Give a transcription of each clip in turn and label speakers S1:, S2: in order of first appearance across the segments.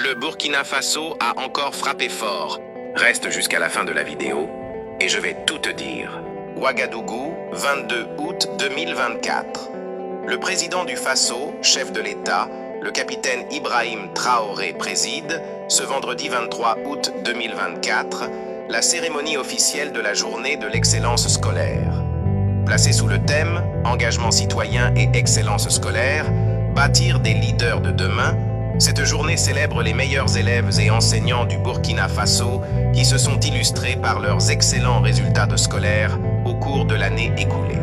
S1: le Burkina Faso a encore frappé fort. Reste jusqu'à la fin de la vidéo et je vais tout te dire. Ouagadougou, 22 août 2024. Le président du Faso, chef de l'État, le capitaine Ibrahim Traoré préside, ce vendredi 23 août 2024, la cérémonie officielle de la journée de l'excellence scolaire. Placée sous le thème « Engagement citoyen et excellence scolaire », bâtir des leaders de demain, cette journée célèbre les meilleurs élèves et enseignants du Burkina Faso qui se sont illustrés par leurs excellents résultats de scolaire au cours de l'année écoulée.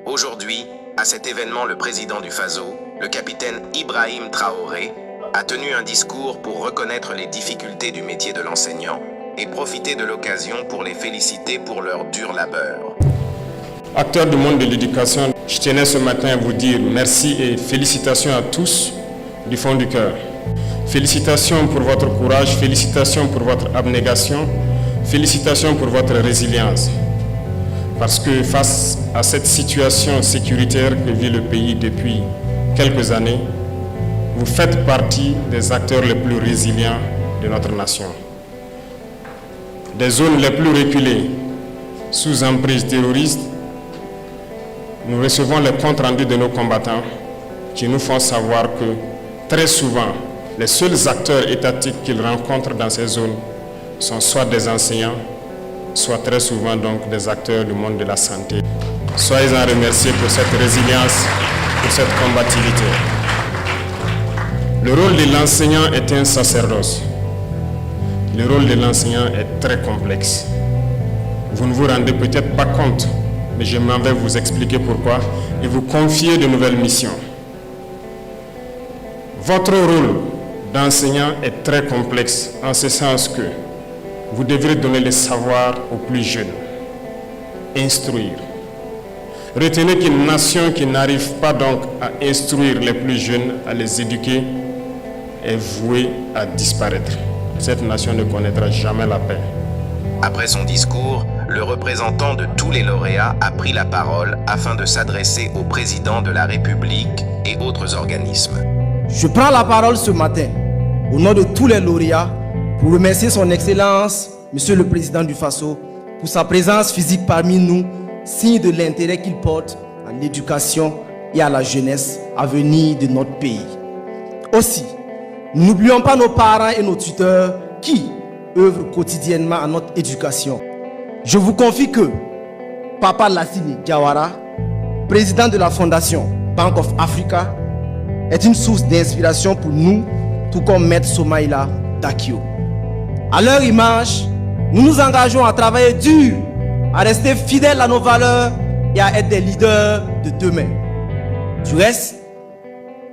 S1: Aujourd'hui, à cet événement, le président du Faso, le capitaine Ibrahim Traoré, a tenu un discours pour reconnaître les difficultés du métier de l'enseignant et profiter de l'occasion pour les féliciter pour leur dur labeur.
S2: Acteurs du monde de l'éducation, je tenais ce matin à vous dire merci et félicitations à tous du fond du cœur. Félicitations pour votre courage, félicitations pour votre abnégation, félicitations pour votre résilience. Parce que face à cette situation sécuritaire que vit le pays depuis quelques années, vous faites partie des acteurs les plus résilients de notre nation. Des zones les plus reculées, sous emprise terroriste, nous recevons les comptes rendus de nos combattants qui nous font savoir que très souvent, les seuls acteurs étatiques qu'ils rencontrent dans ces zones sont soit des enseignants, soit très souvent donc des acteurs du monde de la santé. Soyez-en remerciés pour cette résilience, pour cette combativité. Le rôle de l'enseignant est un sacerdoce. Le rôle de l'enseignant est très complexe. Vous ne vous rendez peut-être pas compte, mais je m'en vais vous expliquer pourquoi et vous confier de nouvelles missions. Votre rôle d'enseignant est très complexe en ce sens que vous devrez donner le savoir aux plus jeunes, instruire. Retenez qu'une nation qui n'arrive pas donc à instruire les plus jeunes, à les éduquer, est vouée à disparaître. Cette nation ne connaîtra jamais la paix.
S1: Après son discours, le représentant de tous les lauréats a pris la parole afin de s'adresser au président de la République et autres organismes.
S3: Je prends la parole ce matin au nom de tous les lauréats pour remercier son Excellence, Monsieur le Président du Faso, pour sa présence physique parmi nous, signe de l'intérêt qu'il porte à l'éducation et à la jeunesse à venir de notre pays. Aussi, n'oublions pas nos parents et nos tuteurs qui œuvrent quotidiennement à notre éducation. Je vous confie que Papa Lassini Diawara, président de la Fondation Bank of Africa, est une source d'inspiration pour nous, tout comme Maître Soumaïla Dakio. À leur image, nous nous engageons à travailler dur, à rester fidèles à nos valeurs et à être des leaders de demain. Du reste,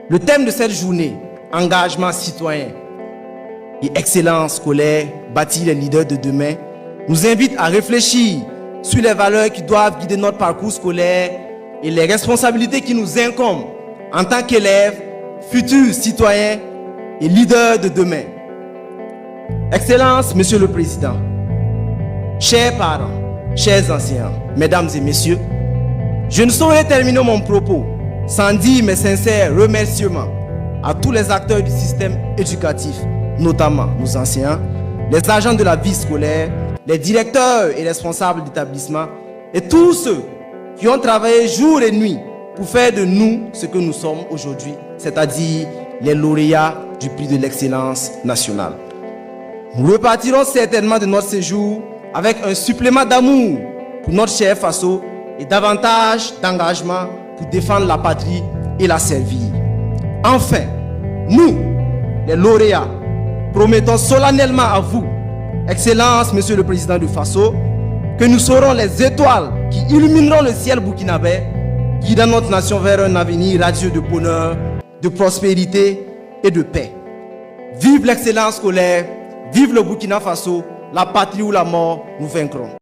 S3: le thème de cette journée, engagement citoyen et excellence scolaire, bâtir les leaders de demain, nous invite à réfléchir sur les valeurs qui doivent guider notre parcours scolaire et les responsabilités qui nous incombent en tant qu'élèves, futurs citoyens et leaders de demain. Excellence, Monsieur le Président, chers parents, chers enseignants, mesdames et messieurs, je ne saurais terminer mon propos sans dire mes sincères remerciements à tous les acteurs du système éducatif, notamment nos enseignants, les agents de la vie scolaire, les directeurs et responsables d'établissement et tous ceux qui ont travaillé jour et nuit pour faire de nous ce que nous sommes aujourd'hui, c'est-à-dire les lauréats du prix de l'excellence nationale. Nous repartirons certainement de notre séjour avec un supplément d'amour pour notre cher Faso et davantage d'engagement pour défendre la patrie et la servir. Enfin, nous, les lauréats, promettons solennellement à vous, Excellence, Monsieur le Président du Faso, que nous serons les étoiles qui illumineront le ciel burkinabé, guidant notre nation vers un avenir radieux de bonheur, de prospérité et de paix. Vive l'excellence scolaire, vive le Burkina Faso, la patrie ou la mort, nous vaincrons.